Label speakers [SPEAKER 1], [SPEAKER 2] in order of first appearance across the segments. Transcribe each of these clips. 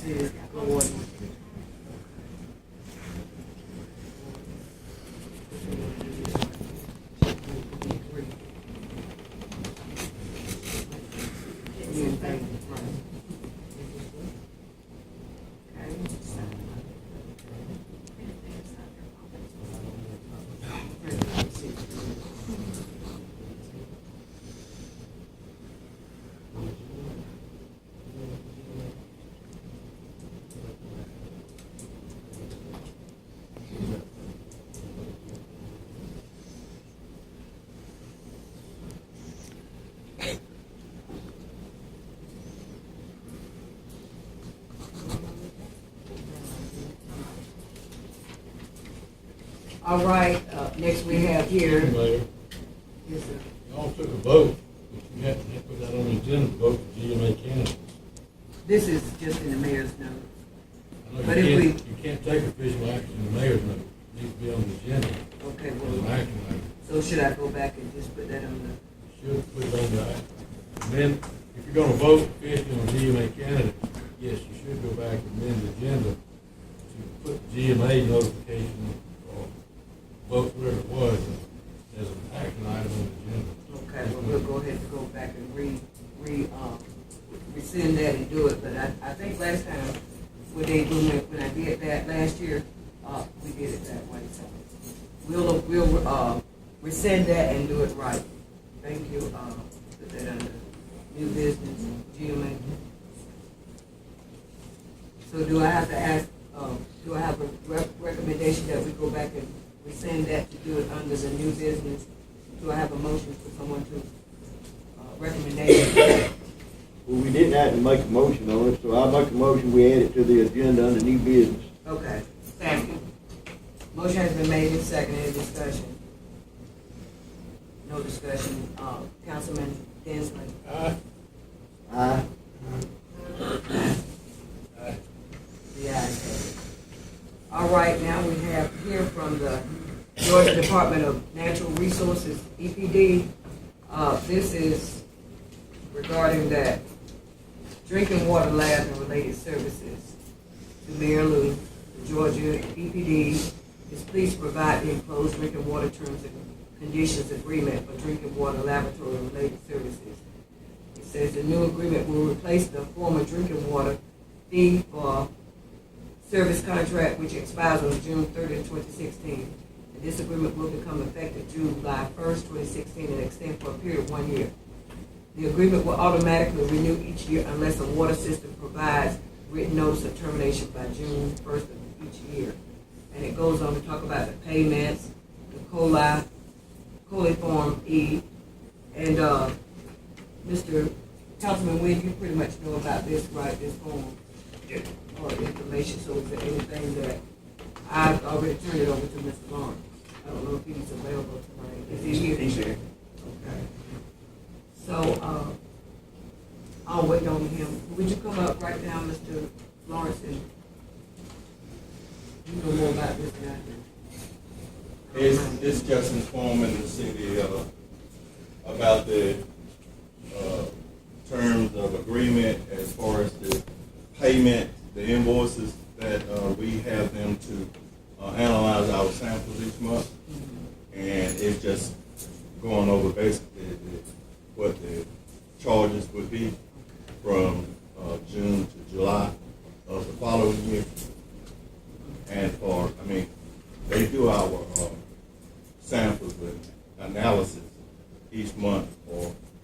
[SPEAKER 1] Mrs. Gordon. All right, next we have here.
[SPEAKER 2] Mayor,
[SPEAKER 1] Yes, sir.
[SPEAKER 2] y'all took a vote, but you have to put that on the agenda, to vote for GMA candidates.
[SPEAKER 1] This is just in the mayor's note.
[SPEAKER 2] I know
[SPEAKER 1] But
[SPEAKER 2] you
[SPEAKER 1] if
[SPEAKER 2] can't take official action in the mayor's note, it needs to be on the agenda,
[SPEAKER 1] Okay,
[SPEAKER 2] as an
[SPEAKER 1] well,
[SPEAKER 2] action item.
[SPEAKER 1] so should I go back and just put that on the,
[SPEAKER 2] Should put it on the action. And then, if you're gonna vote officially on GMA candidates, yes, you should go back and amend the agenda to put GMA notification or vote, whatever it was, as an action item on the agenda.
[SPEAKER 1] okay, well, we'll go ahead and go back and rescind that and do it, but I think last time, when I did that last year, we did it that way, so. We'll rescind that and do it right. Thank you, put that under new business, GMA. So do I have to ask, do I have a recommendation that we go back and rescind that to do it under the new business? Do I have a motion for someone to, recommendation?
[SPEAKER 3] Well, we didn't have to make a motion on it, so I make a motion, we add it to the agenda under new business.
[SPEAKER 1] Okay, thank you. Motion has been made and seconded. Any discussion? No discussion. Councilman Densley.
[SPEAKER 2] Aye.
[SPEAKER 3] Aye.
[SPEAKER 1] The ayes have it. All right, now we have here from the Georgia Department of Natural Resources, EPD. This is regarding that drinking water lab and related services. To Mayor Lou, the Georgia EPD is pleased to provide the enclosed drinking water terms and conditions agreement for drinking water laboratory and related services. It says the new agreement will replace the former drinking water fee for service contract which expires on June 30th, 2016. And this agreement will become effective July 1st, 2016 and extend for a period of 1 year. The agreement will automatically renew each year unless a water system provides written notice of termination by June 1st of each year. And it goes on to talk about the payments, the coliform E, and Mr. Councilman Wynn, you pretty much know about this, right? This form or information. So is there anything that I've already turned it over to Mr. Lawrence? I don't know if he's available tonight. Is he here?
[SPEAKER 4] He's here.
[SPEAKER 1] Okay. So I'll wait on him. Would you come up right now, Mr. Lawrence, and you know more about this than I do?
[SPEAKER 4] It's just informing the city about the terms of agreement as far as the payment, the invoices that we have them to analyze our samples each month. And it's just going over basically what the charges would be from June to July of the following year. And they do our samples with analysis each month,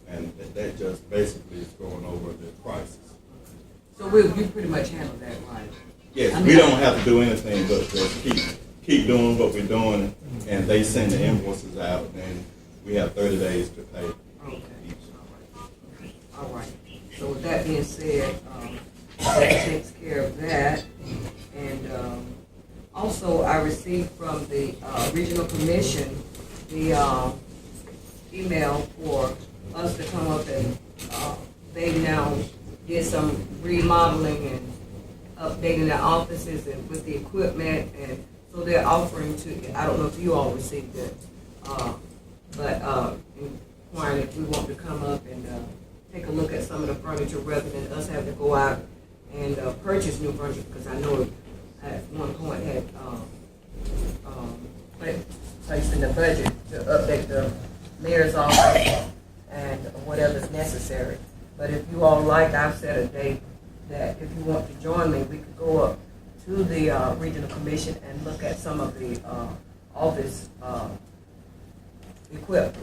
[SPEAKER 4] and that just basically is going over the prices.
[SPEAKER 1] So you pretty much handle that, right?
[SPEAKER 4] Yes, we don't have to do anything but just keep doing what we're doing, and they send the invoices out, and we have 30 days to pay.
[SPEAKER 1] Okay. All right. So with that being said, that takes care of that. And also, I received from the regional commission the email for us to come up and they now did some remodeling and updating their offices and with the equipment, and so they're offering to, I don't know if you all received it, but inquiring if we want to come up and take a look at some of the furniture rather than us having to go out and purchase new furniture, because I know at one point had placed in the budget to update the mayor's office and whatever's necessary. But if you all like, I've set a date that if you want to join me, we could go up to the regional commission and look at some of the office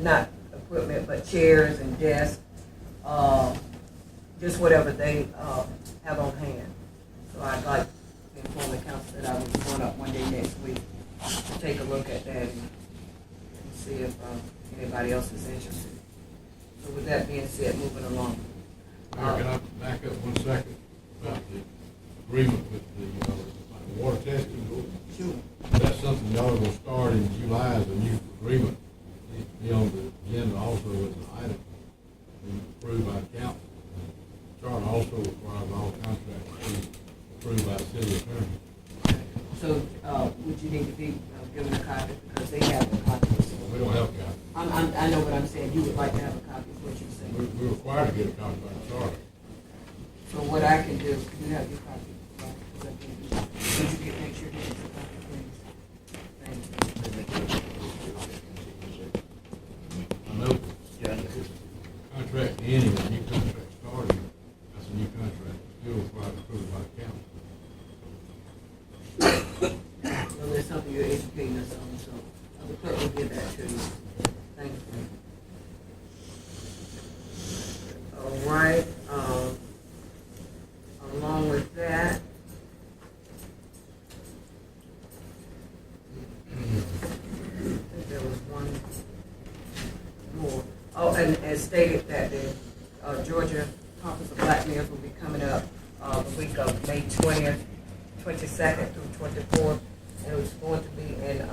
[SPEAKER 1] not equipment, but chairs and desks, just whatever they have on hand. So I'd like to inform the council that I was going up one day next week to take a look at that and see if anybody else is interested. So with that being said, moving along.
[SPEAKER 2] Mayor, can I back up 1 second about the agreement with the water testing?
[SPEAKER 1] Sure.
[SPEAKER 2] That's something y'all are gonna start in July as a new agreement. It needs to be on the agenda also as an item and approved by council. Charter also requires all contracts to be approved by the city attorney.
[SPEAKER 1] So would you need to be given a copy, because they have a copy?
[SPEAKER 2] We don't have a copy.
[SPEAKER 1] I know what I'm saying. You would like to have a copy of what you're saying.
[SPEAKER 2] We're required to get a copy by the charter.
[SPEAKER 1] So what I can do, you have your copy. Would you get, make sure you get your copy, please? Thank you.
[SPEAKER 2] I know, contract ending, a new contract starting, that's a new contract, still required approved by the council.
[SPEAKER 1] Well, there's something you're educating us on, so the clerk will give that to you. Thank you. All right, along with that, I think there was one more. Oh, and as stated that the Georgia Conference of Black Mayors will be coming up the week of May 20th, 22nd through 24th, and it's going to be in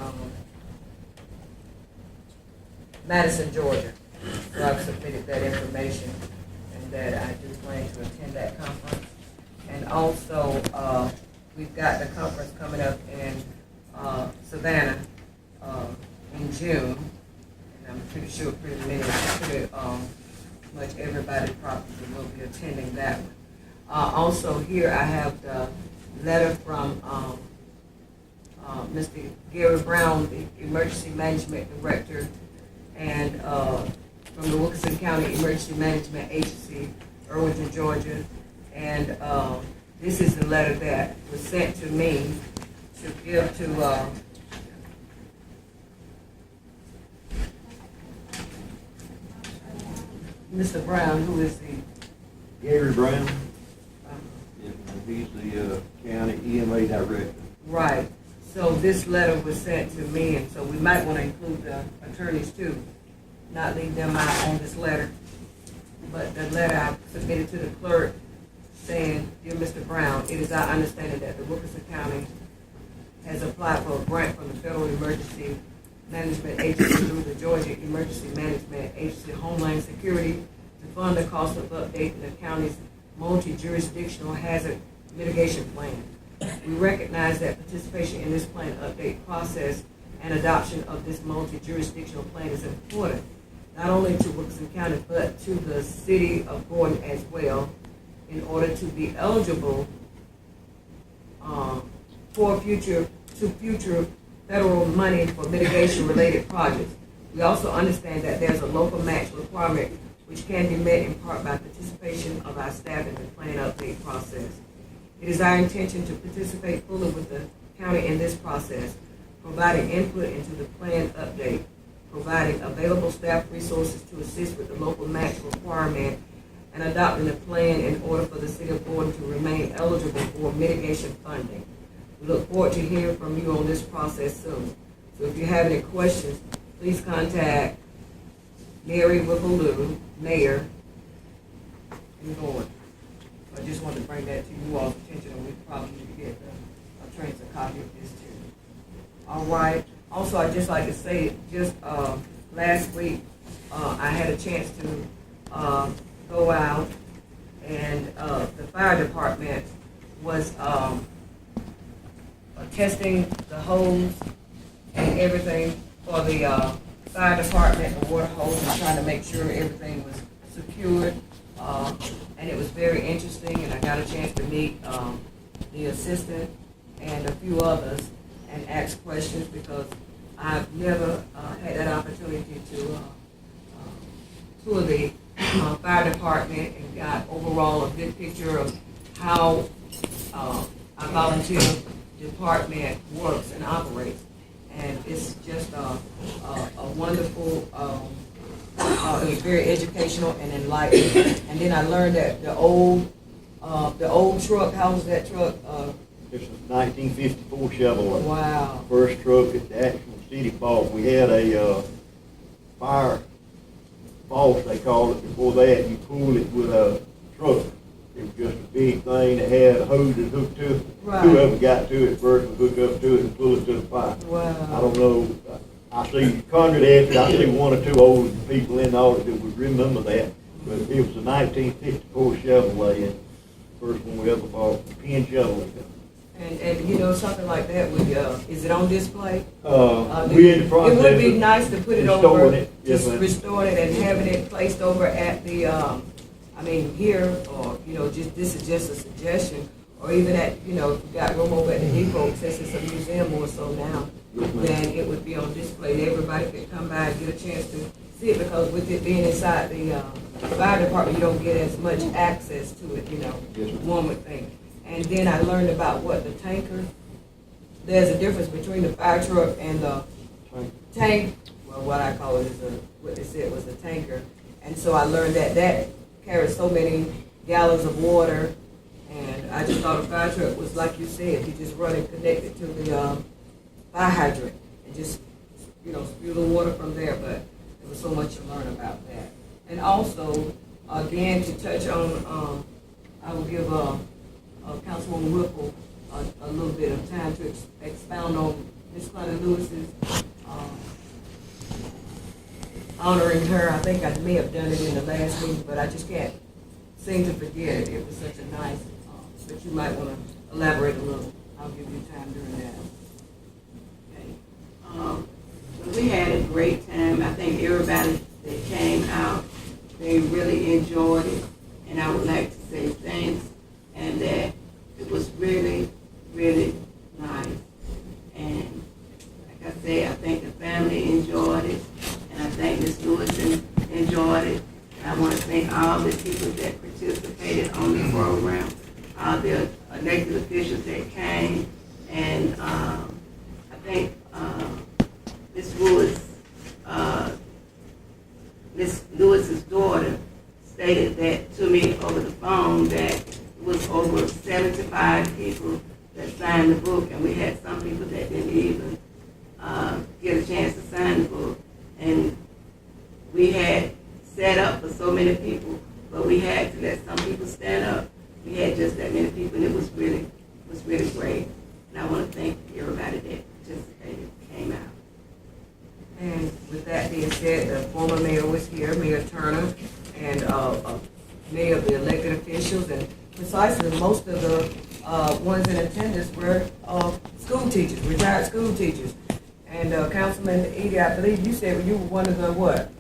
[SPEAKER 1] Madison, Georgia. So I've submitted that information, and that I do plan to attend that conference. And also, we've got the conference coming up in Savannah in June, and I'm pretty sure pretty much everybody probably will be attending that one. Also here I have the letter from Mr. Gary Brown, the Emergency Management Director, and from the Wilkinson County Emergency Management Agency, Irwinton, Georgia. And this is the letter that was sent to me to give to Mr. Brown, who is the
[SPEAKER 3] Gary Brown, he's the county EMA director.
[SPEAKER 1] right. So this letter was sent to me, and so we might want to include the attorneys too, not leave them out on this letter. But the letter I submitted to the clerk saying, "Dear Mr. Brown, it is our understanding that the Wilkinson County has applied for a grant from the Federal Emergency Management Agency through the Georgia Emergency Management Agency Homeland Security to fund the cost of updating the county's multi-jurisdictional hazard mitigation plan. We recognize that participation in this plan update process and adoption of this multi-jurisdictional plan is important, not only to Wilkinson County, but to the city of Gordon as well, in order to be eligible for future federal money for mitigation-related projects. We also understand that there's a local match requirement which can be met in part by participation of our staff in the plan update process. It is our intention to participate fully with the county in this process, providing input into the plan update, providing available staff resources to assist with the local match requirement, and adopting a plan in order for the city of Gordon to remain eligible for mitigation funding. We look forward to hearing from you on this process soon. So if you have any questions, please contact Mary Whipple, Mayor in Gordon. I just wanted to bring that to you all's attention, and we probably need to get the attorneys a copy of this too. All right. Also, I'd just like to say, just last week, I had a chance to go out, and the fire department was testing the hose and everything for the fire department, the water hose, and trying to make sure everything was secured. and it was very interesting, and I got a chance to meet, the assistant and a few others and ask questions because I've never, had that opportunity to, tour the, fire department and got overall a good picture of how, our volunteer department works and operates. And it's just a wonderful, it was very educational and enlightening. And then I learned that the old truck, how was that truck?
[SPEAKER 3] It's a 1954 Chevrolet.
[SPEAKER 1] Wow.
[SPEAKER 3] First truck at the actual city bought. We had a fire boss, they called it, before that. You pulled it with a truck. It was just a big thing that had a hose that hooked to it.
[SPEAKER 1] Right.
[SPEAKER 3] Whoever got to it first would hook up to it and pull it to the fire.
[SPEAKER 1] Wow.
[SPEAKER 3] I don't know, I see Conrad asked, I see one or two older people in the audience that would remember that. But it was a 1954 Chevrolet, and first one we ever bought, pin Chevrolet.
[SPEAKER 1] And you know, something like that would, is it on display?
[SPEAKER 3] We're in the process.
[SPEAKER 1] It would be nice to put it over,
[SPEAKER 3] restoring it. Yes,
[SPEAKER 1] just
[SPEAKER 3] ma'am.
[SPEAKER 1] restoring it and having it placed over at the, I mean, here, or, you know, just, this is just a suggestion, or even at, you know, if we got room over at the depot, since it's a museum more so now,
[SPEAKER 3] Yes, ma'am.
[SPEAKER 1] then it would be on display, everybody could come by and get a chance to see it, because with it being inside the, fire department, you don't get as much access to it, you know,
[SPEAKER 3] Yes, ma'am.
[SPEAKER 1] one would think. And then I learned about what the tanker, there's a difference between the fire truck and the tank. Well, what I call it is what they said was a tanker. And so I learned that that carries so many gallons of water. And I just thought a fire truck was like you said, you just run and connect it to the fire hydrant and just, you know, spew the water from there. But there was so much to learn about that. And also, again, to touch on, I will give Councilwoman Whipple a little bit of time to expound on Ms. Clinton Lewis's honoring her. I think I may have done it in the last meeting, but I just can't seem to forget it. It was such a nice, but you might want to elaborate a little. I'll give you time during that.
[SPEAKER 5] Okay. We had a great time. I think everybody that came out, they really enjoyed it. And I would like to say thanks, and that it was really, really nice. And like I said, I think the family enjoyed it, and I think Ms. Lewis enjoyed it. And I want to thank all the people that participated on the program, all the elected officials that came, and I think Ms. Lewis's daughter stated that to me over the phone, that it was over 75 people that signed the book, and we had some people that didn't even get a chance to sign the book. And we had set up for so many people, but we had to let some people stand up. We had just that many people, and it was really great. And I want to thank everybody that participated, came out.
[SPEAKER 1] And with that being said, the former mayor was here, Mayor Turner, and many of the elected officials, and precisely most of the ones in attendance were school teachers, retired school teachers. And Councilman Edie, I believe you said you were one of the what?